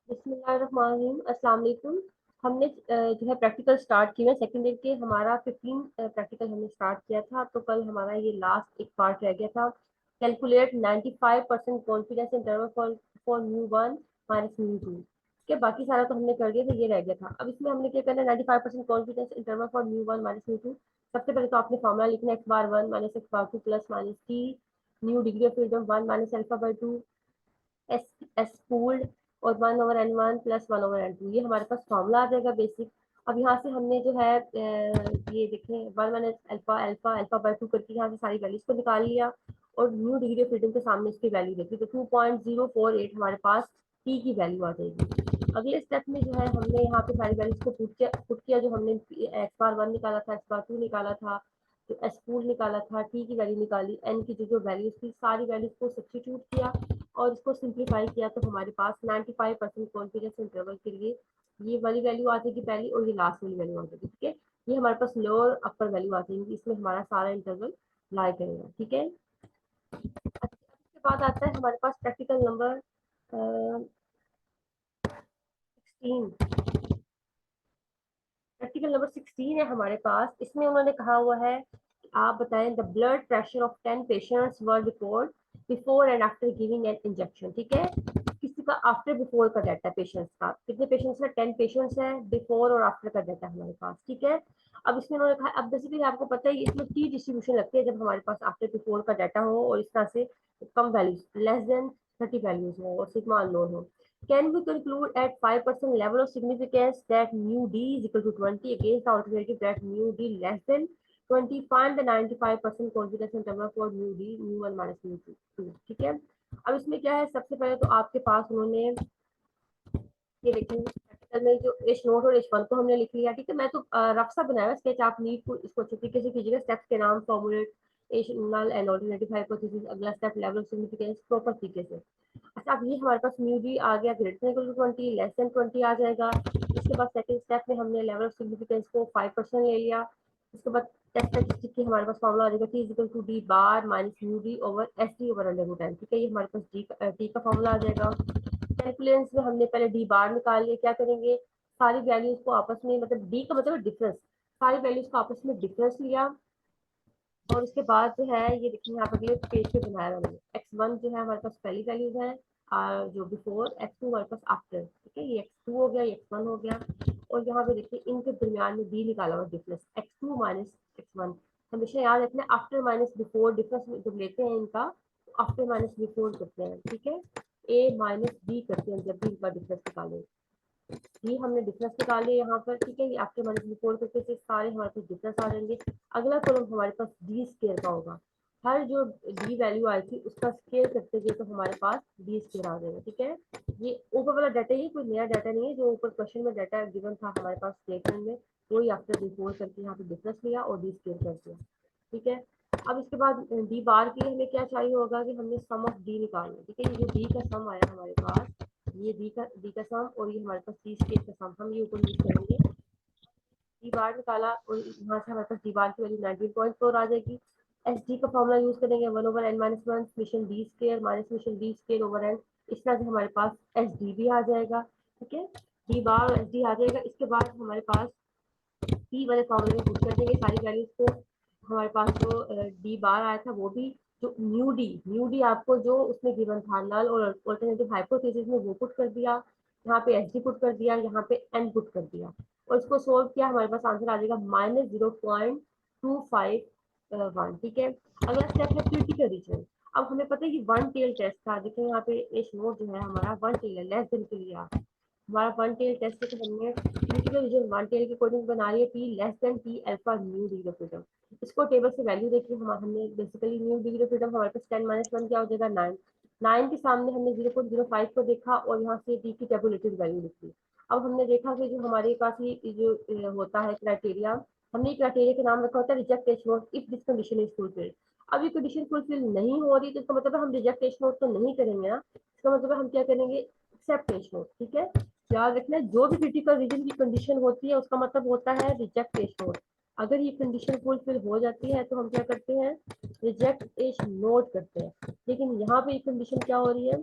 बिस्मिल्लाहिर्रहमानिर्रहीम, अस्सलाम वालेकुम। हमने जो है प्रैक्टिकल स्टार्ट किए हैं सेकंड ईयर के। हमारा 15 प्रैक्टिकल हमने स्टार्ट किया था, तो कल हमारा ये लास्ट एक पार्ट रह गया था। Calculate 95% confidence interval for for mu one minus mu two के। बाकी सारा तो हमने कर दिया था, ये रह गया था। अब इसमें हमने क्या करना है, 95% confidence interval for mu one minus mu two. सबसे पहले तो आपने फॉर्मूला लिखना है, X bar one minus x bar two plus minus T new degree of freedom one minus alpha by two S S pooled और 1/n1 plus 1/n2। ये हमारे पास formula आ जाएगा बेसिक। अब यहाँ से हमने जो है ये देखें, one minus alpha alpha alpha by two करके यहाँ से सारी वैल्यूज को निकाल लिया और न्यू डिग्री ऑफ फ्रीडम के सामने इसकी वैल्यू देखी तो 2.048 हमारे पास टी की वैल्यू आ जाएगी। अगले स्टेप में जो है हमने यहाँ पे सारी वैल्यूज को पुट किया जो हमने एक्स बार वन निकाला था, एक्स बार टू निकाला था, तो एस पूल निकाला था, टी की वैल्यू निकाली, एन की जो वैल्यूज थी सारी वैल्यूज को सब्स्टिट्यूट किया और इसको सिंप्लीफाई किया तो हमारे पास 95% कॉन्फिडेंस इंटरवल के लिए ये वाली वैल्यू आ जाएगी पहली और ये लास्ट वाली वैल्यू आ जाएगी। ठीक है, ये हमारे पास लोअर अपर वैल्यू आ जाएंगी, इसमें हमारा सारा इंटरवल लाई करेगा। ठीक है, इसके बाद आता है हमारे पास प्रैक्टिकल नंबर 16। प्रैक्टिकल नंबर 16 है हमारे पास। इसमें उन्होंने कहा हुआ है कि आप बताएं the blood pressure of 10 patients were record before and after giving an injection. ठीक है, किसी का आफ्टर बिफोर का डाटा पेशेंट्स का, कितने पेशेंट्स है, 10 पेशेंट्स है, बिफोर और आफ्टर का डाटा हमारे पास। ठीक है, अब इसमें उन्होंने कहा, अब बेसिकली आपको पता है इसमें टी डिस्ट्रीब्यूशन लगती है जब हमारे पास आफ्टर बिफोर का डाटा हो और इस तरह से कम वैल्यूज लेस देन 30 वैल्यूज हो और सिग्मा अननोन हो। Can we conclude at 5% level of significance that mu d is equal to 20 against the alternative that mu d less than 20? Find the 95% confidence interval for mu d mu 1 minus mu 2। ठीक है, अब इसमें क्या है, सबसे पहले तो आपके पास उन्होंने ये देखेंगे प्रैक्टिकल में जो एच नोट और एच वन को हमने लिख लिया। ठीक है, मैं तो रफ सा बनाया स्केच, आप नीट को इसको अच्छे तरीके से कीजिएगा। स्टेप्स के नाम, formulate H null and alternative hypothesis, अगला step level of significance proper तरीके से। अच्छा, अब ये हमारे पास म्यू डी आ गया greater than equal to 20 less than 20 आ जाएगा। इसके बाद सेकंड स्टेप में हमने लेवल ऑफ सिग्निफिकेंस को 5% ले लिया। इसके बाद टेस्ट स्टैटिस्टिक की हमारे पास फॉर्मूला आ जाएगा T is equal to D bar minus mu D over S D over under root N. ठीक है, ये हमारे पास टी का फॉर्मूला आ जाएगा। कैलकुलेंस में हमने पहले डी बार निकाल लिया। क्या करेंगे, सारी वैल्यूज को आपस में, मतलब डी का मतलब डिफरेंस, सारी वैल्यूज को आपस में डिफरेंस लिया और उसके बाद जो है ये देखिए यहाँ पर पेज पे बनाया मैंने। एक्स वन जो है हमारे पास पहली वैल्यूज है, जो बिफोर, एक्स टू हमारे पास आफ्टर। ठीक है, ये एक्स टू हो गया, एक्स वन हो गया और यहाँ पे देखिए इनके दरमियान में डी निकाला हुआ difference X two minus X one. हमेशा याद रखना आफ्टर माइनस बिफोर डिफरेंस जब लेते हैं इनका, तो आफ्टर माइनस बिफोर करते हैं। ठीक है, ए माइनस बी करते हैं जब भी इनका डिफरेंस निकालें। ये हमने डिफरेंस निकाले यहाँ पर। ठीक है, ये आफ्टर माइनस बिफोर करके से सारे हमारे पास डिफरेंस आ जाएंगे। अगला कॉलम हमारे पास डी स्केयर का होगा, हर जो डी वैल्यू आई थी उसका स्केयर करते गए तो हमारे पास डी स्केयर आ जाएगा। ठीक है, ये ऊपर वाला डाटा, ये कोई नया डाटा नहीं है, जो ऊपर क्वेश्चन में डाटा गिवन था हमारे पास स्टेटमेंट में, वही आफ्टर बिफोर करके यहाँ पे डिफरेंस लिया और डी स्केयर कर दिया। ठीक है, अब इसके बाद डी बार के लिए हमें क्या चाहिए होगा कि हमने सम ऑफ डी निकालना। ठीक है, ये जो डी का सम आया हमारे पास, ये डी का सम और ये हमारे पास सी स्केयर का सम, हम ये ऊपर यूज करेंगे। डी बार निकाला और यहाँ से हमारे पास डी बार की वैल्यू 19.4 आ जाएगी। एस डी का फॉर्मूला यूज करेंगे, 1/n-1 summation D square minus summation D square over N. इस तरह से हमारे पास एस डी भी आ जाएगा। ठीक है, डी बार और एस डी आ जाएगा। इसके बाद हमारे पास टी वाले फॉर्मूले में पुट कर देंगे सारी वैल्यूज को। हमारे पास जो डी बार आया था वो भी, जो म्यू डी आपको जो उसमें गिवन था नल और अल्टरनेटिव हाइपोथेसिस में, वो पुट कर दिया। यहाँ पे एस डी पुट कर दिया, यहाँ पे एन पुट कर दिया और इसको सोल्व किया, हमारे पास आंसर आ जाएगा -0.251। ठीक है, अगला स्टेप है क्रिटिकल रीजन। अब हमें पता है कि वन टेल टेस्ट था, देखिए यहाँ पे एच नोट जो है हमारा वन टेल है, लेस देन के लिए हमारा वन टेल टेस्ट है, तो हमने क्रिटिकल रीजन वन टेल के अकॉर्डिंग बना रही है T less than T alpha new degree of freedom. इसको टेबल से वैल्यू देखिए, हमने basically new degree of freedom हमारे पास 10-1 क्या हो जाएगा 9। 9 के सामने हमने 0.05 को देखा और यहाँ से टी की टेबुलेटेड वैल्यू लिखी। अब हमने देखा कि जो हमारे पास ये जो होता है क्राइटेरिया, हमने क्राइटेरिया के नाम रखा होता है reject H note if this condition is fulfilled. अब ये कंडीशन फुलफिल नहीं हो रही तो इसका मतलब हम रिजेक्ट एच नोट तो नहीं करेंगे ना, इसका मतलब हम क्या करेंगे, एक्सेप्ट एच नोट। ठीक है, याद रखना है जो भी क्रिटिकल रीजन की कंडीशन होती है उसका मतलब होता है रिजेक्ट एच नोट। अगर ये कंडीशन फुलफिल हो जाती है तो हम क्या करते हैं, रिजेक्ट एच नोट करते हैं। लेकिन यहाँ पे कंडीशन क्या हो रही है,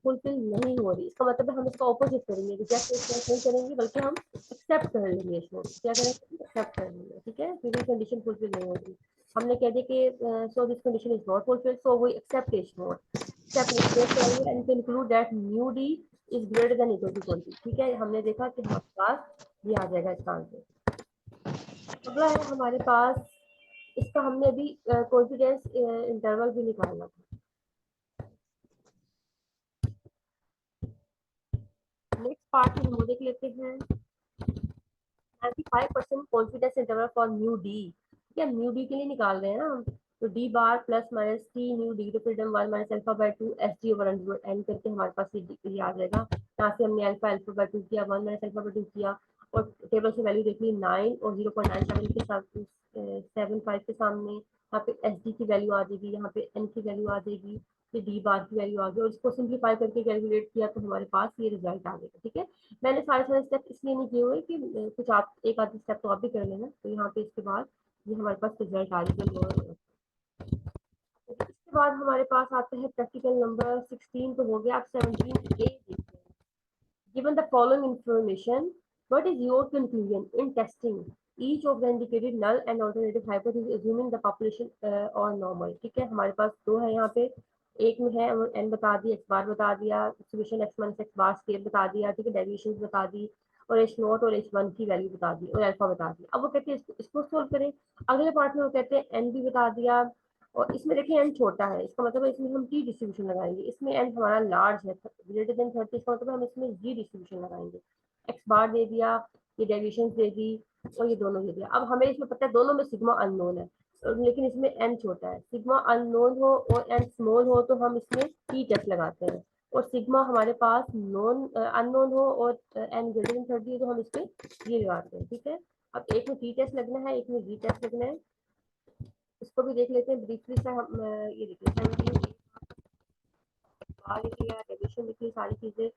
फुलफिल नहीं हो रही, इसका मतलब है हम इसका ऑपोजिट करेंगे, रिजेक्ट नहीं करेंगे बल्कि हम एक्सेप्ट कर लेंगे इसको, क्या करेंगे, एक्सेप्ट कर लेंगे, ठीक है, क्योंकि कंडीशन फुलफिल नहीं हो रही। हमने कह दिया कि so this condition is not fulfil, so we accept is not, accept and include that mu D is greater than equal to 20, ठीक है। हमने देखा कि हमारे पास ये आ जाएगा इसका आंसर। अगला है हमारे पास, इसका हमने अभी कॉन्फिडेंस इंटरवल भी निकालना था। नेक्स्ट पार्ट में हम देख लेते हैं 95% confidence interval for new D, ठीक है, न्यू डी के लिए निकाल रहे हैं ना हम, तो D bar plus minus T nu D freedom 1 minus alpha by 2 S D over under N करके हमारे पास ये आ जाएगा। यहाँ से हमने अल्फा अल्फा बाय 2 किया, 1 माइनस अल्फा बाय 2 किया, और टेबल से वैल्यू देख ली 9 और 0.97 के साथ 75 के सामने, यहाँ पे एस डी की वैल्यू आ जाएगी, यहाँ पे एन की वैल्यू आ जाएगी, फिर डी बार की वैल्यू आ गई, और इसको सिंप्लीफाई करके कैलकुलेट किया तो हमारे पास ये रिजल्ट आ गया, ठीक है। मैंने सारे सारे स्टेप इसलिए नहीं किए हुए कि कुछ आप एक आधे स्टेप तो आप भी कर लेना, तो यहाँ पे इसके बाद ये हमारे पास रिजल्ट आ जाएगा। इसके बाद हमारे पास आता है प्रैक्टिकल नंबर 16 तो हो गया, आप 17 ए देखते हैं। Given the following information, what is your conclusion in testing each of the indicated null and alternative hypothesis assuming the population or normal, ठीक है। हमारे पास दो है यहाँ पे, एक में है n बता दिया, x बार बता दिया, सॉल्यूशन x माइनस x बार स्केल बता दिया, ठीक है, डेविएशन बता दी, और h नॉट और h1 की वैल्यू बता दी, और अल्फा बता दिया। अब वो कहते हैं इसको सोल्व करें। अगले पार्ट में वो कहते हैं n भी बता दिया, और इसमें देखिए n छोटा है, इसका मतलब है इसमें हम टी डिस्ट्रीब्यूशन लगाएंगे, इसमें n हमारा लार्ज है ग्रेटर देन 30, इसका मतलब हम इसमें जी डिस्ट्रीब्यूशन लगाएंगे। x बार दे दिया, ये डेविएशन दे दी, और ये दोनों दे दिया। अब हमें इसमें पता है दोनों में सिग्मा अननोन है, लेकिन इसमें n छोटा है, सिग्मा अननोन हो और n स्मॉल हो तो हम इसमें टी टेस्ट लगाते हैं, और सिग्मा हमारे पास नॉन अननोन हो और n ग्रेटर देन 30 हो तो हम इसमें ये लगाते हैं, ठीक है। अब एक में टी टेस्ट लगना है, एक में जी टेस्ट लगना है, इसको भी देख लेते हैं ब्रीफली से। हम ये देख लेते हैं, लिख लिया, डेविएशन लिख ली, सारी चीजें।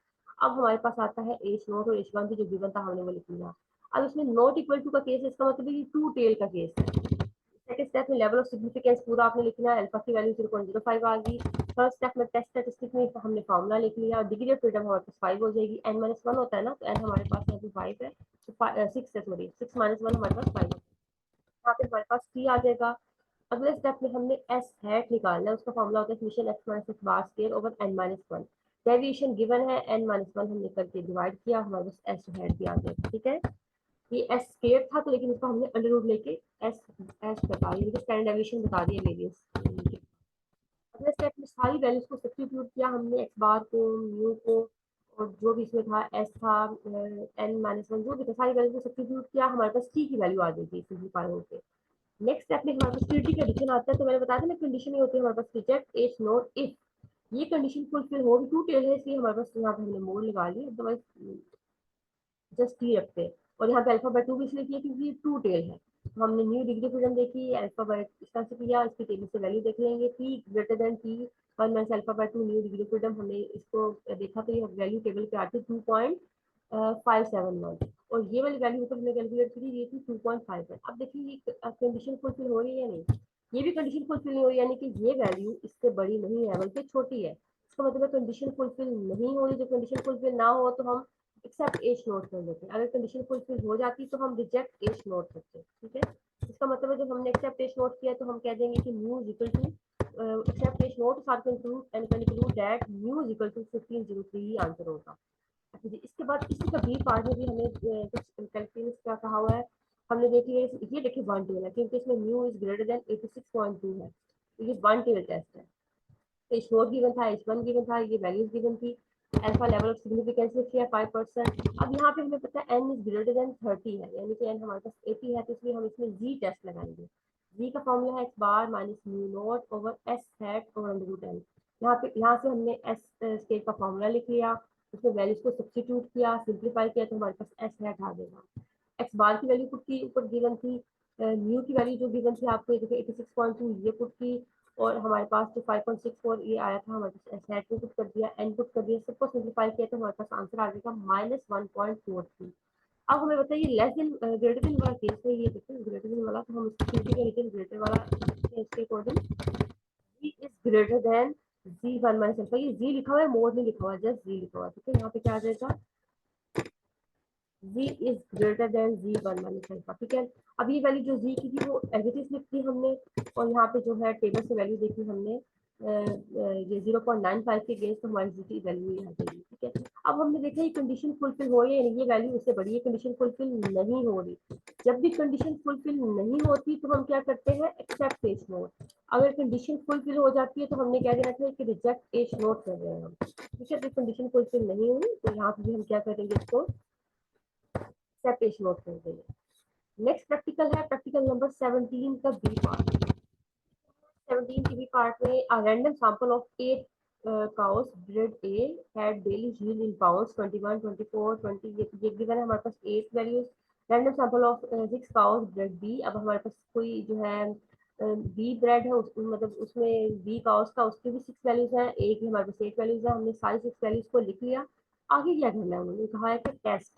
अब हमारे पास आता है एच नोट और एच वन की जो गिवन था हमने वो लिख लिया। अब इसमें नॉट इक्वल टू का केस है, इसका मतलब है कि टू टेल का केस है। सेकंड स्टेप में लेवल ऑफ सिग्निफिकेंस पूरा आपने लिख लिया, अल्फा की वैल्यू 0.05 आ गई। थर्ड स्टेप में टेस्ट स्टैटिस्टिक में हमने फॉर्मूला लिख लिया, डिग्री ऑफ फ्रीडम हमारे पास 5 हो जाएगी, n माइनस 1 होता है ना, तो n हमारे पास यहाँ पे 5 है, तो 6 है, सॉरी 6 माइनस 1 हमारे पास 5 है, यहाँ पे हमारे पास t आ जाएगा। अगले स्टेप में हमने एस हैट निकालना है, उसका फॉर्मूला होता है summation x minus x bar square over N minus one. Deviation given है एन माइनस वन, हमने करके डिवाइड किया, हमारे पास एस हैट भी आ गया, ठीक है। ये एस स्क्वायर था तो लेकिन इसको हमने अंडर रूट लेके एस एस बता दिया, स्टैंडर्ड डेविएशन बता दिया वेरियंस। अगले स्टेप में सारी वैल्यूज को सब्स्टिट्यूट किया हमने, एक्स बार को, म्यू को, और जो भी इसमें था एस था, एन माइनस वन, जो भी था सारी वैल्यूज को सब्स्टिट्यूट किया, हमारे पास टी की वैल्यू आ जाएगी सिंपलीफाई होकर। नेक्स्ट स्टेप में हमारे पास क्रिटी का एडिशन आता है, तो मैंने बताया था ना कंडीशन ये होती है हमारे पास रिजेक्ट एच नोट इफ ये कंडीशन फुलफिल होगी, टू टेल है इसलिए हमारे पास यहाँ पे हमने मोड लगा लिया, अदरवाइज जस्ट टी रखते हैं। और यहाँ पे अल्फा बाय 2 भी इसलिए किया क्योंकि ये टू टेल है, तो हमने न्यू डिग्री फ्रीडम देखी, अल्फा बाय इस तरह से किया, इसकी टेबल से वैल्यू देख लेंगे, T greater than T 1 minus alpha by 2 new degree freedom, हमने इसको देखा तो ये वैल्यू टेबल पे आती है 2.571, और ये वाली वैल्यू मतलब हमने कैलकुलेट की ये थी 2.5। अब देखिए ये कंडीशन फुलफिल हो रही है या नहीं, ये भी कंडीशन फुलफिल नहीं हो रही, यानी कि ये वैल्यू इससे बड़ी नहीं है बल्कि छोटी है, इसका मतलब है कंडीशन फुलफिल नहीं हो रही। जो कंडीशन फुलफिल ना हो तो हम एक्सेप्ट एच नोट कर लेते हैं, अगर कंडीशन फुलफिल हो जाती तो हम रिजेक्ट एच नोट करते हैं, ठीक है। इसका मतलब है जब हमने एक्सेप्ट एच नोट किया तो हम कह देंगे कि mu is equal to accept H naught साथ conclude and conclude that mu is equal to 1503 ही आंसर होगा। अच्छा जी, इसके बाद इसी का बी पार्ट में भी हमें कुछ कैलकुलेशंस क्या कहा हुआ है, हमने देख लिया। ये देखिए वन टेल है क्योंकि इसमें म्यू इज ग्रेटर देन 86.2 है, तो ये वन टेल टेस्ट है। एच नोट गिवन था, एच वन गिवन था, ये वैल्यूज गिवन थी, अल्फा लेवल ऑफ सिग्निफिकेंस लिखी है 5%। अब यहाँ पे हमें पता है n इज ग्रेटर देन 30 है, यानी कि n हमारे पास 80 है, तो इसलिए हम इसमें जी टेस्ट लगाएंगे। जी का फॉर्मूला है X bar minus mu naught over S hat over under root N. यहाँ से हमने एस स्केल का फॉर्मूला लिख लिया, उसमें वैल्यूज को सब्स्टिट्यूट किया, सिंप्लीफाई किया, तो हमारे पास एस हैट आ जाएगा। एक्स बार की वैल्यू पुट की, ऊपर गिवन थी, म्यू की वैल्यू जो गिवन थी आपको देखिए 86.2 ये पुट की, और हमारे पास जो 5.64 ये आया था हमारे पास सेट में पुट कर दिया, एन पुट कर दिया, सबको सिंप्लीफाई किया तो हमारे पास आंसर आ जाएगा -1.43। अब हमें बताइए लेस देन ग्रेटर देन वाला केस है, ये देखिए ग्रेटर देन वाला, तो हम इसको ग्रेटर वाला इसके according is greater than G one minus alpha, ये जी लिखा हुआ है, मोड नहीं लिखा हुआ, जस्ट जी लिखा हुआ है, ठीक है। यहाँ पे क्या आ जाएगा, z is greater then z one minus alpha, ठीक है। अब ये वैल्यू जो z की थी वो एज इट इज लिख दी हमने, और यहाँ पे जो है टेबल से वैल्यू देखी हमने, ये 0.95 के गेंस तो हमारी z की वैल्यू ये आ जाएगी, ठीक है। अब हमने देखा ये कंडीशन फुलफिल हो रही है, ये वैल्यू इससे बड़ी है, कंडीशन फुलफिल नहीं हो रही। जब भी कंडीशन फुलफिल नहीं होती तो हम क्या करते हैं, एक्सेप्ट एच नोट। अगर कंडीशन फुलफिल हो जाती है तो हमने क्या देना था कि रिजेक्ट एच नोट कर रहे हैं हम, ठीक है। तो कंडीशन फुलफिल नहीं हुई तो यहाँ पे भी हम क्या करेंगे, इसको पेश नोट कर देंगे। नेक्स्ट प्रैक्टिकल है प्रैक्टिकल नंबर 17 का बी पार्ट। 17 की बी पार्ट में a random sample of 8 cows bred A had daily yield in pounds 21 24 20, ये गिवन है हमारे पास 8 values. Random sample of 6 cows bred B, अब हमारे पास कोई जो है बी ब्रेड है मतलब उसमें बी काउस का उसकी भी 6 वैल्यूज है, ए की हमारे पास 8 वैल्यूज है, हमने सारी 6 वैल्यूज को लिख लिया। आगे क्या करना है, उन्होंने कहा है कि टेस्ट।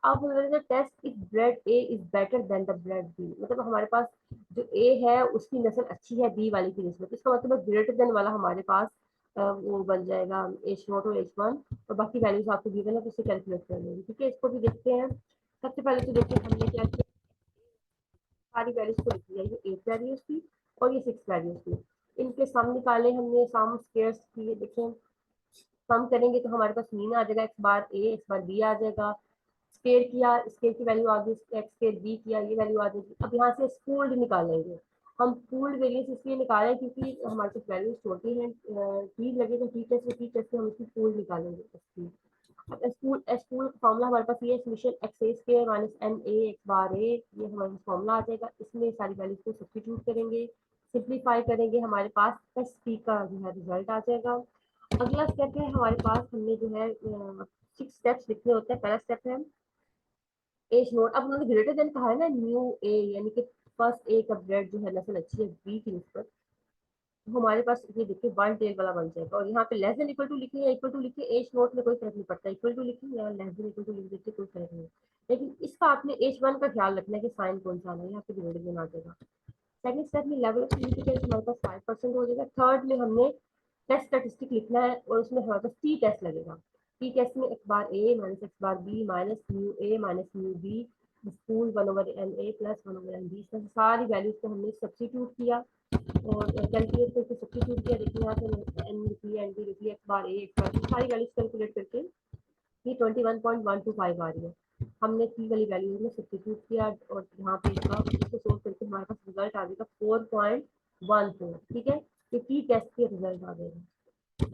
अब हमारे test if bread A is better than the bread B, मतलब हमारे पास जो ए है उसकी नस्ल अच्छी है बी वाली की नस्बत, इसका मतलब ग्रेटर देन वाला हमारे पास वो बन जाएगा एच नोट और एच वन, और बाकी वैल्यूज आपको गिवन है तो उसे कैलकुलेट कर लेंगे, ठीक है। इसको भी देखते हैं। सबसे पहले तो देखिए हमने क्या किया, सारी वैल्यूज को लिख लिया, ये 8 वैल्यूज थी और ये 6 वैल्यूज थी, इनके सम निकाले हमने, सम स्क्वायर्स किए, देखें सम करेंगे तो हमारे पास मीन आ जाएगा, एक्स बार ए एक्स बार बी आ जाएगा। स्केयर किया, स्केयर की वैल्यू आ गई, एक्स स्केयर बी किया, ये वैल्यू आ जाएगी। अब यहाँ से पूल्ड निकालेंगे हम, पूल्ड वैल्यूज इसलिए निकालें क्योंकि हमारे पास वैल्यूज छोटी हैं, टी लगेगा टी टेस्ट, टी टेस्ट से हम इसकी पूल्ड निकालेंगे इसकी। अब एस पूल फॉर्मूला हमारे पास ये summation X A square minus N A X bar A, ये हमारे पास फॉर्मूला आ जाएगा, इसमें सारी वैल्यूज को सब्स्टिट्यूट करेंगे, सिंप्लीफाई करेंगे, हमारे पास एस पी का जो है रिजल्ट आ जाएगा। अगला स्टेप है हमारे पास, हमने जो है 6 स्टेप्स लिखने होते हैं। पहला स्टेप है एज नोट, अब उन्होंने ग्रेटर देन कहा है ना, न्यू ए यानी कि फर्स्ट ए का ब्रेड जो है नस्ल अच्छी है बी की निस्बत, तो हमारे पास ये देखिए वन टेल वाला बन जाएगा, और यहाँ पे लेस देन इक्वल टू लिखिए या इक्वल टू लिखिए, एज नोट में कोई फर्क नहीं पड़ता, इक्वल टू लिखिए या लेस देन इक्वल टू लिख दीजिए, कोई फर्क नहीं। लेकिन इसका आपने एज वन का ख्याल रखना है कि साइन कौन सा आना है, यहाँ पे ग्रेटर देन आ जाएगा। सेकंड स्टेप में लेवल ऑफ सिग्निफिकेंस हमारे पास 5% हो जाएगा। थर्ड में हमने टेस्ट स्टैटिस्टिक लिखना है और उसमें हमारे पास टी टेस्ट लगेगा। टी टेस्ट में X bar A minus x bar B minus mu A minus mu B school 1/n a plus 1/n b, सारी वैल्यूज को हमने सब्स्टिट्यूट किया और कैलकुलेट करके सब्स्टिट्यूट किया, देखिए यहाँ पे एन लिख लिया, एन डी लिख लिया, एक्स बार ए एक्स बार बी, सारी वैल्यूज कैलकुलेट करके ये 21.125 आ रही है। हमने टी वाली वैल्यू में सब्स्टिट्यूट किया और यहाँ पे इसको सोल्व करके हमारे पास रिजल्ट आ जाएगा 4.14, ठीक है। ये टी टेस्ट के रिजल्ट आ जाएगा।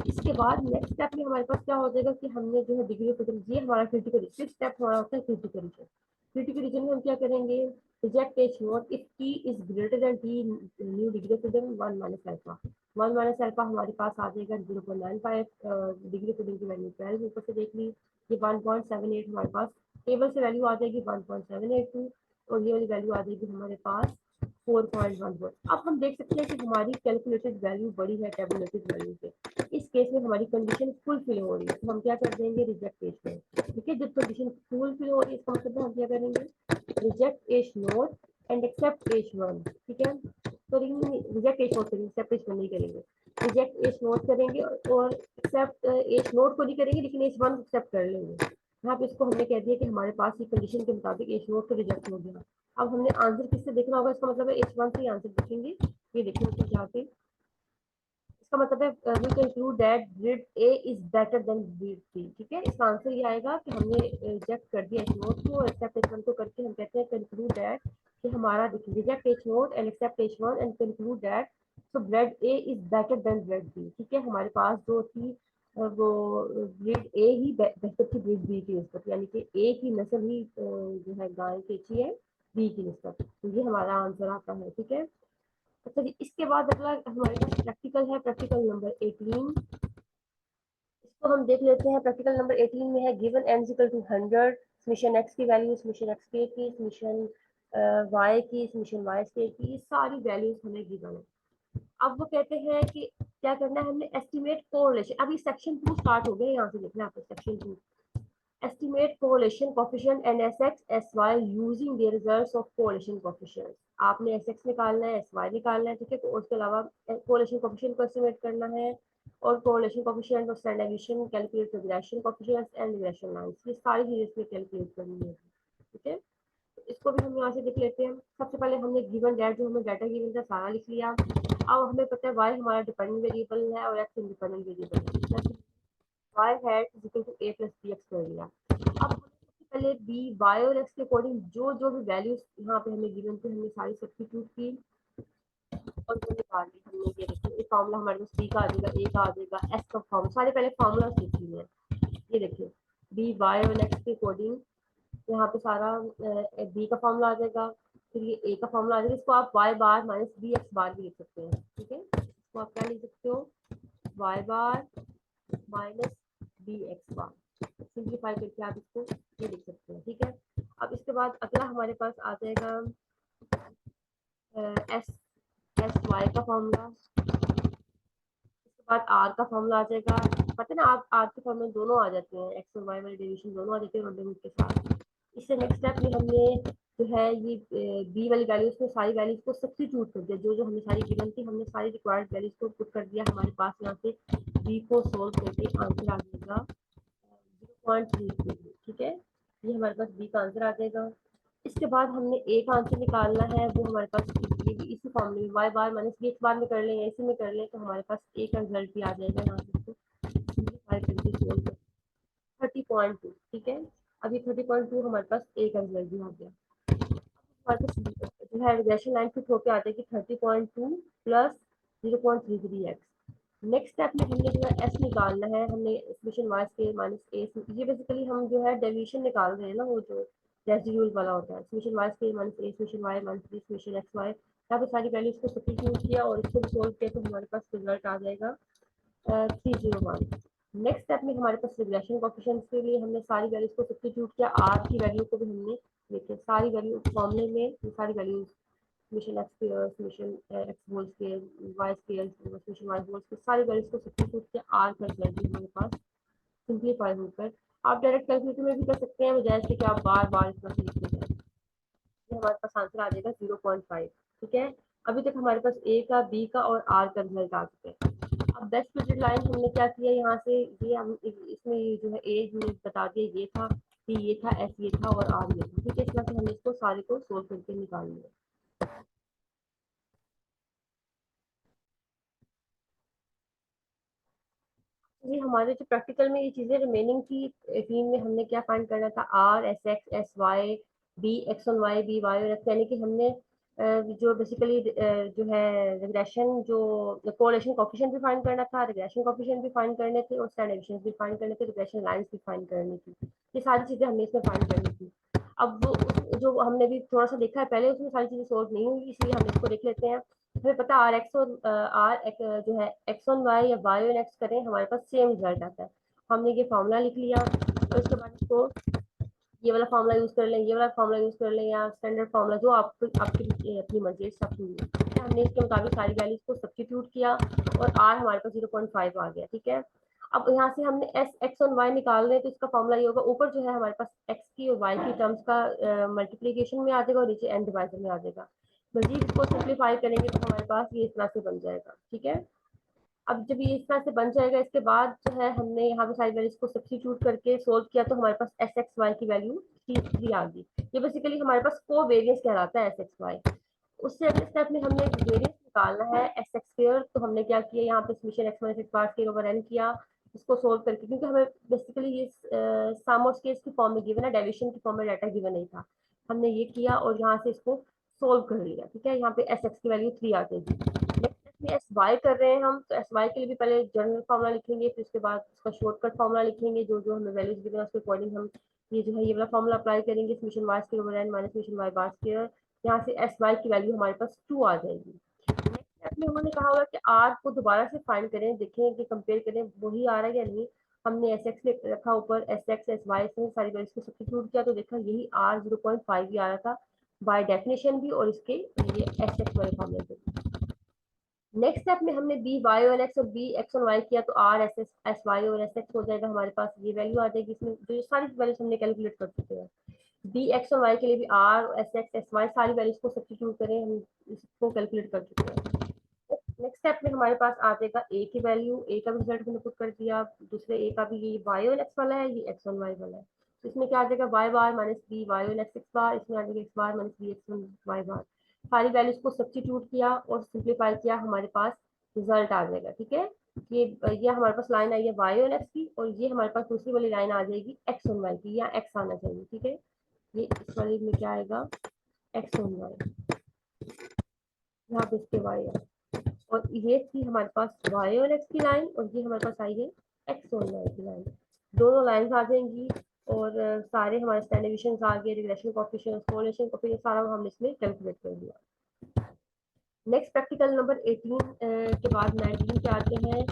इसके बाद नेक्स्ट स्टेप में हमारे पास क्या हो जाएगा कि हमने जो है डिग्री ऑफ फ्रीडम, ये हमारा क्रिटिकल स्टेप हमारा होता है क्रिटिकल रीजन। क्रिटिकल रीजन में हम क्या करेंगे, reject H note if T is greater then T new degree of freedom 1 minus alpha. 1 minus alpha हमारे पास आ जाएगा 0.95, डिग्री ऑफ फ्रीडम की वैल्यू 12 ऊपर से देख ली, ये 1.78 हमारे पास टेबल से वैल्यू आ जाएगी 1.782, और ये वाली वैल्यू आ जाएगी हमारे पास 4.14। अब हम देख सकते हैं कि हमारी कैलकुलेटेड वैल्यू बड़ी है टेबुलेटेड वैल्यू से, इस केस में हमारी कंडीशन फुलफिल हो रही है तो हम क्या कर देंगे, रिजेक्ट एच नोट, ठीक है। जब कंडीशन फुलफिल हो रही है इसका मतलब हम क्या करेंगे, reject H naught and accept H one, ठीक है। तो रिजेक्ट एच नोट करेंगे, एक्सेप्ट एच वन नहीं करेंगे, रिजेक्ट एच नोट करेंगे और एक्सेप्ट एच नोट को नहीं करेंगे लेकिन एच वन को एक्सेप्ट कर लेंगे। यहाँ पे इसको हमने कह दिया कि हमारे पास ये कंडीशन के मुताबिक एच नोट को रिजेक्ट हो गया। अब हमने आंसर किससे देखना होगा, इसका मतलब है एच वन से ही आंसर देखेंगे, ये देखिए ऊपर जाके इसका मतलब है we conclude that grid A is better than grid B, ठीक है। इसका आंसर ये आएगा कि हमने रिजेक्ट कर दिया एच नोट को, एक्सेप्ट एच वन को करके हम कहते हैं कंक्लूड दैट कि हमारा reject H naught and accept H one and conclude that so grade A is better than grade B, ठीक है। हमारे पास जो थी वो ग्रेड ए ही बेहतर थी ग्रेड बी की निस्बत, यानी कि ए की नस्ल ही जो है गाय की अच्छी है बी की निस्बत, तो ये हमारा आंसर आता है, ठीक है। अच्छा जी, इसके बाद अगला हमारे पास प्रैक्टिकल है, प्रैक्टिकल नंबर 18। इसको हम देख लेते हैं। प्रैक्टिकल नंबर 18 में है given n equal to 100, summation x की वैल्यू, समीशन x के की, समीशन y की, समीशन y स्क्वायर की, ये सारी वैल्यूज हमें गिवन है। अब वो कहते हैं कि क्या करना है, हमने एस्टिमेट कोरिलेशन, अभी सेक्शन 2 स्टार्ट हो गया, यहाँ से देखना है आपको section 2, estimate correlation coefficient and sx sy using the results of correlation coefficient। आपने sx निकालना है, sy निकालना है, ठीक है। तो उसके अलावा correlation coefficient को एस्टिमेट करना है और कोरिलेशन कोएफिशिएंट और standard deviation, calculate regression coefficients and regression lines, ये सारी चीजें इसमें कैलकुलेट करनी है। ठीक है, इसको भी हम यहाँ से देख लेते हैं। सबसे पहले हमने गिवन डेट, जो हमें डाटा गिवन था सारा लिख लिया। अब हमें पता है y हमारा डिपेंडेंट वेरिएबल है और x इंडिपेंडेंट वेरिएबल है। y hat is equal to a plus bx कर लिया। अब सबसे पहले b y और x के अकॉर्डिंग जो जो भी वैल्यूज यहाँ पे हमें गिवन थे हमने सारी सब्स्टिट्यूट की और वो निकाल ली हमने। ये देखिए, ये फॉर्मूला हमारे पास b का आ जाएगा, a का आ जाएगा, s का फॉर्म, सारे पहले फॉर्मूला लिख लिए हैं। ये देखिए b y और x के अकॉर्डिंग यहाँ पे सारा b का फॉर्मूला आ जाएगा, फिर ये a का फॉर्मूला आ जाएगा। इसको आप y बार माइनस b x बार भी लिख सकते हैं। ठीक है, इसको आप क्या लिख सकते हो, y बार माइनस बी एक्स बार, सिंप्लीफाई करके आप इसको ये लिख सकते हैं। ठीक है, अब इसके बाद अगला हमारे पास आ जाएगा एस एस वाई का फॉर्मूला, इसके बाद आर का फॉर्मूला आ जाएगा। पता है ना, आप आर के फॉर्मूले दोनों आ जाते हैं, एक्स और वाई वाले डेरिवेशन दोनों आ जाते हैं लिमिट के साथ। इससे नेक्स्ट स्टेप में हमने जो है ये बी वाली वैल्यूज में सारी वैल्यूज को सब्स्टिट्यूट कर दिया, जो जो हमें सारी गिवन थी हमने सारी रिक्वायर्ड वैल्यूज को पुट कर दिया। हमारे पास यहाँ से बी को सोल्व करके आंसर आ जाएगा 0.33। ठीक है, ये हमारे पास बी का आंसर आ जाएगा। इसके बाद हमने ए का आंसर निकालना है, वो हमारे पास ये भी इसी फॉर्मूले में y बार माइनस बी एक्स बार में कर लें या इसी में कर लें तो हमारे पास ए का रिजल्ट भी आ जाएगा। यहाँ से इसको सिंप्लीफाई करके सोल्व कर 30.2। ठीक है, अभी 30.2 हमारे पास ए का रिजल्ट भी आ गया। हमारे पास जो है रिग्रेशन लाइन फिट होकर आ जाएगी 30.2 प्लस 0.33x। नेक्स्ट स्टेप में हमने जो है एस निकालना है, हमने समेशन वाई स्क्वायर माइनस ए, ये बेसिकली हम जो है डेविएशन निकाल रहे हैं ना, वो जो रेसिड्यूल वाला होता है, summation Y square minus A summation Y minus B summation X Y. यहाँ पे सारी वैल्यूज को सब्स्टिट्यूट किया और इसको भी सोल्व किया तो हमारे पास रिजल्ट आ जाएगा 301। नेक्स्ट स्टेप में हमारे पास रिग्रेशन कोएफिशिएंट्स के लिए हमने सारी वैल्यूज को सब्स्टिट्यूट किया, आर की वैल्यू को भी हमने देखिए सारी वैल्यू फॉर्मूले में ये सारी values summation X square summation X whole square Y square summation Y whole square सारी वैल्यूज को सब्स्टिट्यूट किया, आर का रिजल्ट भी हमारे पास सिंप्लीफाई होकर आप डायरेक्ट कैलकुलेटर में भी कर सकते हैं, बजाय इसके कि आप बार बार इतना से लिखते जाए। ये हमारे पास आंसर आ जाएगा 0.5। ठीक है, अभी तक हमारे पास ए का, बी का और आर का रिजल्ट आ चुके हैं। अब बेस्ट फिटेड लाइन हमने क्या किया यहाँ से, ये हम इसमें जो है ए हमने बता दिया ये था, बी ये था, एस ये था और आर ये था। ठीक है, इस तरह से हमने इसको सारे को सोल्व करके निकाल लिया। ये हमारे जो प्रैक्टिकल में ये चीजें रिमेनिंग थी 18 में, हमने क्या फाइंड करना था, R S X S Y B X on Y B Y और एक्स, यानी कि हमने जो बेसिकली जो है रिग्रेशन जो कोरिलेशन कोएफिशिएंट भी फाइंड करना था, रिग्रेशन कोएफिशिएंट भी फाइंड करने थे और स्टैंडर्ड डेविएशन भी फाइंड करने थे, रिग्रेशन लाइंस भी फाइंड करनी थी। ये सारी चीजें हमने इसमें फाइंड करनी थी। अब वो जो हमने भी थोड़ा सा देखा है पहले, उसमें सारी चीजें सोल्व नहीं हुई, इसलिए हम इसको देख लेते हैं। हमें पता आर एक्स और जो है एक्स ऑन वाई या वाई ऑन एक्स करें हमारे पास सेम रिजल्ट आता है। हमने ये फॉर्मूला लिख लिया और उसके बाद इसको ये वाला फॉर्मूला यूज कर लें, ये वाला फॉर्मूला यूज कर लें या स्टैंडर्ड फॉर्मूला जो आपकी अपनी मर्जी से हमने इसके मुताबिक सारी वैल्यूज को सब्स्टिट्यूट किया और आर हमारे पास 0.5 आ गया। ठीक है, अब यहाँ से हमने एस एक्स और वाई निकाल रहे हैं तो इसका फॉर्मूला ये होगा, ऊपर जो है हमारे पास एक्स की और वाई की टर्म्स का मल्टीप्लीकेशन में आ जाएगा और नीचे एन डिवाइजर में आ जाएगा। मजीद इसको सिंप्लीफाई करेंगे तो हमारे पास ये इस तरह से बन जाएगा। ठीक है, अब जब ये इस तरह से बन जाएगा इसके बाद जो है हमने यहाँ पे सारी वैल्यूज को सब्स्टिट्यूट करके सोल्व किया तो हमारे पास एस एक्स वाई की वैल्यू 3 आ गई। ये बेसिकली हमारे पास को वेरियंस कहलाता है एस एक्स वाई। उससे अगले स्टेप में हमने वेरियंस निकालना है एस एक्स स्क्वायर, तो हमने क्या किया, यहाँ पे summation x minus x bar square over N किया, इसको सोल्व करके, क्योंकि हमें बेसिकली ये सम और स्क्वायर्स की फॉर्म में गिवन है, डेविएशन की फॉर्म में डाटा गिवन नहीं था। हमने ये किया और यहाँ से इसको सोल्व कर लिया। ठीक है, यहाँ पे एस एक्स की वैल्यू 3 आ जाएगी। एस वाई कर रहे हैं हम, तो एस वाई के लिए भी पहले जनरल फार्मूला लिखेंगे, फिर उसके बाद उसका शॉर्टकट फार्मूला लिखेंगे, जो जो हमें वैल्यूज गिवन है उसके अकॉर्डिंग हम ये जो है ये वाला फार्मूला अप्लाई करेंगे, summation Y square over N minus summation Y bar square. यहाँ से एस वाई की वैल्यू हमारे पास 2 आ जाएगी। नेक्स्ट स्टेप में उन्होंने कहा होगा कि आर को दोबारा से फाइंड करें, देखें कि कंपेयर करें वही आ रहा है या नहीं। हमने एस एक्स रखा ऊपर, एस एक्स एस वाई से सारी वैल्यूज को सब्स्टिट्यूट किया तो देखा यही आर 0.5 ही आ रहा था बाय डेफिनेशन भी और इसके ये एस एक्स वाले फार्मूले से। नेक्स्ट स्टेप में हमने बी वाई और एक्स और बी एक्स और वाई किया तो R S S S Y और एस एक्स हो जाएगा, हमारे पास ये वैल्यू आ जाएगी। इसमें जो सारी वैल्यूज हमने कैलकुलेट कर चुके हैं, बी एक्स और वाई के लिए भी R S X S Y सारी वैल्यूज को सब्स्टिट्यूट करें, हम इसको कैलकुलेट कर चुके हैं। नेक्स्ट स्टेप में हमारे पास आ जाएगा ए की वैल्यू, ए का भी रिजल्ट हमने पुट कर दिया, दूसरे ए का भी, ये वाई और एक्स वाला है, ये एक्स वन वाई वाला है। तो इसमें क्या आ जाएगा, Y bar minus B Y और एक्स एक्स बार, इसमें आ जाएगा X bar minus B X one Y bar. सारी वैल्यूज को सब्स्टिट्यूट किया और सिंप्लीफाई किया, हमारे पास रिजल्ट आ जाएगा। ठीक है, ये हमारे पास लाइन आई है वाई और एक्स की, और ये हमारे पास दूसरी वाली लाइन आ जाएगी एक्स वन वाई की, या एक्स आना चाहिए। ठीक है, ये इस वाली में क्या आएगा, एक्स वन वाई, यहाँ पे इसके वाई है, और ये थी हमारे पास वाई और एक्स की लाइन, और ये हमारे पास आई है एक्स और वाई की लाइन। दोनों लाइंस आ जाएंगी, और सारे हमारे स्टैंडर्ड आ गए, रिग्रेशन कोएफिशिएंट, कोरिलेशन कोएफिशिएंट, सारा हमने इसमें कैलकुलेट कर दिया। नेक्स्ट प्रैक्टिकल नंबर 18 के बाद 19 पे आते हैं।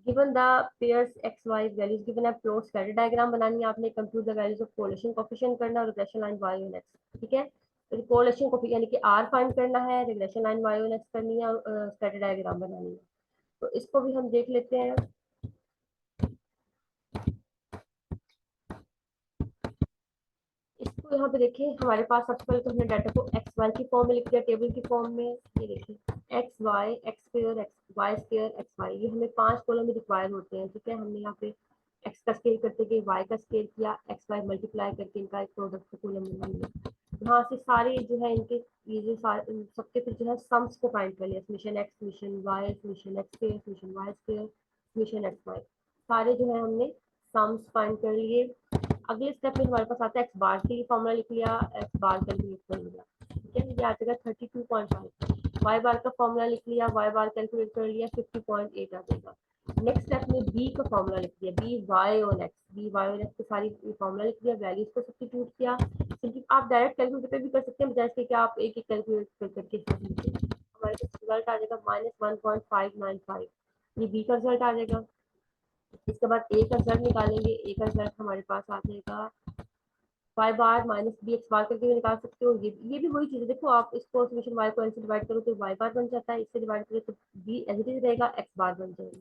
Given the pairs X Y values given है, प्लॉट स्कैटर डायग्राम बनानी है आपने, compute the values of correlation coefficient करना है, रिग्रेशन लाइन वाई और एक्स। ठीक है, कोरिलेशन कोएफिशिएंट यानी कि आर फाइंड करना है, रिग्रेशन लाइन वाई और एक्स करनी है, और स्कैटर डायग्राम बनानी है। तो इसको भी हम देख लेते हैं। इसको यहाँ पे देखें, हमारे पास सबसे पहले तो हमने डाटा को एक्स वाई की फॉर्म में लिख दिया, टेबल की फॉर्म में। ये देखिए X Y X square X Y square X Y, ये हमें 5 कॉलम में रिक्वायर होते हैं। ठीक है, हमने यहाँ पे एक्स का स्केल करते गए, वाई का स्केल किया, एक्स वाई मल्टीप्लाई करके इनका एक प्रोडक्ट का कॉलम बना लिया। यहाँ से सारे जो है इनके, ये जो सारे सबके फिर जो है सम्स को फाइंड कर लिया, summation X summation Y summation X square summation Y square summation X Y, सारे जो है हमने सम्स फाइंड कर लिए। अगले स्टेप में हमारे पास आता है एक्स बार के लिए फॉर्मूला लिख लिया, एक्स बार कैलकुलेट कर लिया। ठीक है, ये आ जाएगा 32.5। वाई बार का फॉर्मूला लिख लिया, वाई बार कैलकुलेट कर लिया, 50.8 आ जाएगा। नेक्स्ट स्टेप में बी का फॉर्मूला लिख दिया, बी वाई और एक्स, बी वाई और एक्स की सारी फॉर्मूला लिख दिया, वैल्यूज को सब्स्टिट्यूट किया। सिंपली आप डायरेक्ट कैलकुलेटर पे भी कर सकते हैं, जैसे कि आप एक एक कैलकुलेट कर करके हमारे पास रिजल्ट आ जाएगा -1.595। ये बी का रिजल्ट आ जाएगा। इसके बाद ए का रिजल्ट निकालेंगे, ए का रिजल्ट हमारे पास आ जाएगा Y bar minus B x बार करके भी निकाल सकते हो। ये भी वही चीज है, देखो आप इसको समीशन वाई को एन से डिवाइड करो तो वाई बार बन जाता है, इससे डिवाइड करो तो बी एज इट इज रहेगा, एक्स बार बन जाएगा।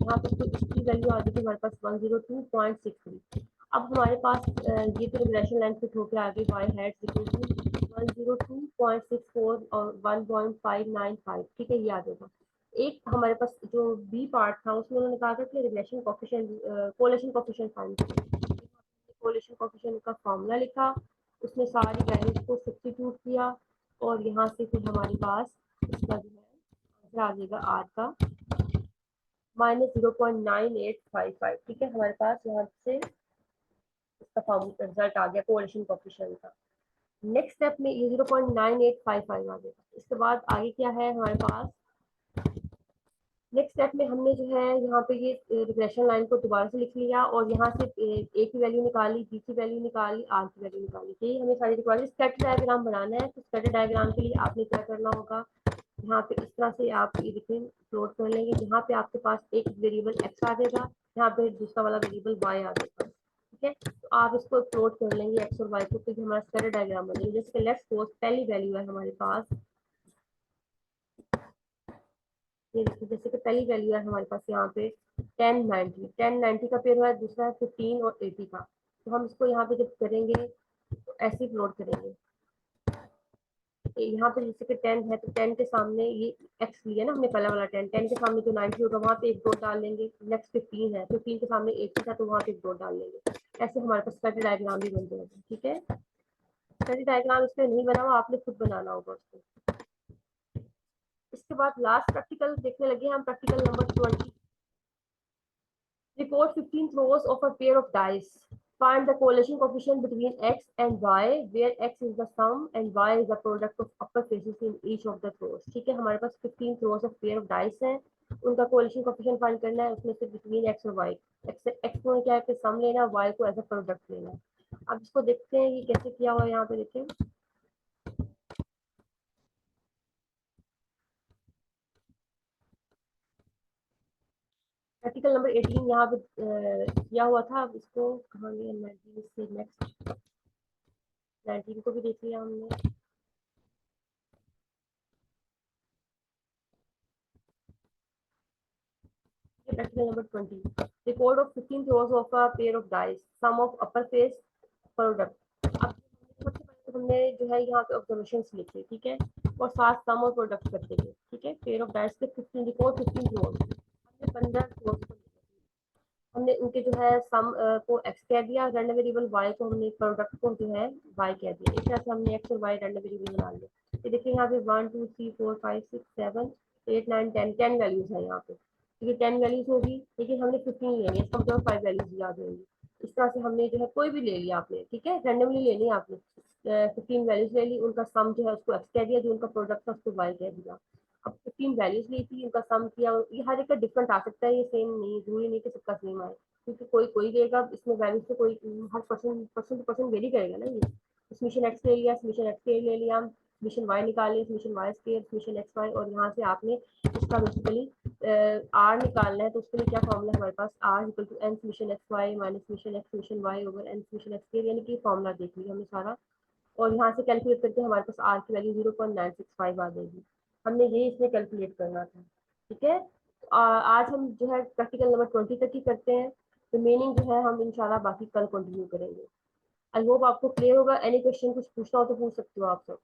यहाँ पे इसको इसकी वैल्यू आ जाएगी हमारे पास 102.63। अब हमारे पास ये तो रिग्रेशन लाइन फिट होकर आ गई, वाई हैट इक्वल टू 102.64 और 1.595। ठीक है, ये आ जाएगा। एक हमारे पास जो बी पार्ट था उसमें उन्होंने कहा था कि regression coefficient correlation coefficient find करें। कोरिलेशन कोएफिशिएंट का फॉर्मूला लिखा, उसमें सारी वैल्यूज को सब्स्टिट्यूट किया, और यहाँ से फिर हमारे पास इसका जो है आंसर आ जाएगा आर का -0.9855। ठीक है, हमारे पास यहाँ से इसका फॉर्मूला रिजल्ट आ गया कोरिलेशन कोएफिशिएंट का। नेक्स्ट स्टेप में ये 0.9855 आ जाएगा। इसके बाद आगे क्या है हमारे पास, नेक्स्ट स्टेप में हमने जो है यहाँ पे ये रिग्रेशन लाइन को दोबारा से लिख लिया, और यहाँ से ए की वैल्यू निकाली, बी की वैल्यू निकाली, आर की वैल्यू निकाली। यही हमें सारी रिक्वायरमेंट, स्कैटर डायग्राम बनाना है। तो स्कैटर डायग्राम के लिए आपने क्या करना होगा, यहाँ पे इस तरह से आप ये देखें प्लॉट कर लेंगे, जहाँ पे आपके पास एक वेरिएबल एक्स आ जाएगा, यहाँ पे दूसरा वाला वेरिएबल वाई आ जाएगा। ठीक है, तो आप इसको प्लॉट कर लेंगे एक्स और वाई को, तो हमारा स्कैटर डायग्राम बनेगा। जैसे लेट्स सपोज पहली वैल्यू है हमारे पास, ये देखिए जैसे कि पहली वैल्यू है हमारे पास यहाँ पे 1090 का पेयर हुआ है, दूसरा है 15 और 80 का। तो हम इसको यहाँ पे जब करेंगे तो ऐसे ही प्लॉट करेंगे। यहाँ पे जैसे कि 10 है तो 10 के सामने ये एक्स लिया ना हमने, पहला वाला 10 के सामने जो 90 होगा वहाँ पे एक डॉट डाल लेंगे। नेक्स्ट 15 है, 15 के सामने 80 था तो वहाँ पे एक डॉट डाल लेंगे। ऐसे हमारे पास स्कैटर डायग्राम भी बन जाएगा। ठीक है, स्कैटर डायग्राम इसमें नहीं बना हुआ, आपने खुद बनाना होगा उसको। इसके बाद लास्ट प्रैक्टिकल देखने लगे हम, practical number 20। Report 15 rows of a pair of dice. Find the correlation coefficient between x and y, where x is the sum and y is the product of upper faces in each of the rows. ठीक है, हमारे पास 15 rows of pair of dice हैं, उनका correlation coefficient find करना है, उसमें से between x और y। x को क्या है कि sum लेना, y को as a product लेना। अब इसको देखते हैं ये कैसे किया हुआ है, यहाँ पे देखें। प्रैक्टिकल नंबर 18 यहाँ पे किया हुआ था। अब इसको कहाँ गया, 19 से नेक्स्ट 19 को भी देख लिया हमने। Practical number 20. Record of 15 rows of a pair of dice. Sum of upper face product. अब सबसे पहले तो हमने जो है यहाँ पे ऑब्जर्वेशन लिखे, ठीक है, और साथ सम और प्रोडक्ट करते गए, ठीक है। पेयर ऑफ डाइट्स के 15 रिकॉर्ड, 15 क्लोज, हमने 15 क्लोज को हमने उनके जो है सम को एक्स कह दिया, रैंडम वेरिएबल वाई को हमने प्रोडक्ट को जो है वाई कह दिया। इस तरह से हमने एक्स और वाई रैंडम वेरिएबल बना लिया। ये देखिए यहाँ पे 1 2 3 4 5 6 7 8 9 10 वैल्यूज है यहाँ पे, ठीक है, 10 वैल्यूज होगी, लेकिन हमने 15 लेनी है, इसका मतलब 5 वैल्यूज याद होंगी। इस तरह से हमने जो है कोई भी ले लिया आपने, ठीक है, रैंडमली ले लिया आपने, 15 वैल्यूज ले ली, उनका सम जो है उसको एक्स कह दिया, जो उनका प्रोडक्ट था उसको वाई कह दिया। अब 15 वैल्यूज ली थी, उनका सम किया, ये हर एक का डिफरेंट आ सकता है, ये सेम नहीं, जरूरी नहीं कि सबका सेम आए, क्योंकि कोई कोई देगा इसमें वैल्यू से, कोई हर पर्सन वेरी करेगा ना ये। समीशन एक्स ले लिया, समीशन एक्स ले लिया, समीशन वाई निकाल लिया, summation Y square, summation X Y, और यहाँ से आपने इसका बेसिकली आर निकालना है, तो उसके लिए क्या फॉर्मूला है हमारे पास, R equal to N summation X Y minus summation X summation Y over N summation X square, यानी कि फॉर्मूला देख लिया हमने सारा, और यहाँ से कैलकुलेट करके हमारे पास आर की वैल्यू 0.965 आ जाएगी। हमने ये इसमें कैलकुलेट करना था, ठीक है। आज हम जो है प्रैक्टिकल नंबर 20 तक ही करते हैं, रिमेनिंग जो है हम इंशाल्लाह बाकी कल कंटिन्यू करेंगे। आई होप आपको क्लियर होगा। एनी क्वेश्चन कुछ पूछना हो तो पूछ सकते हो आप सब।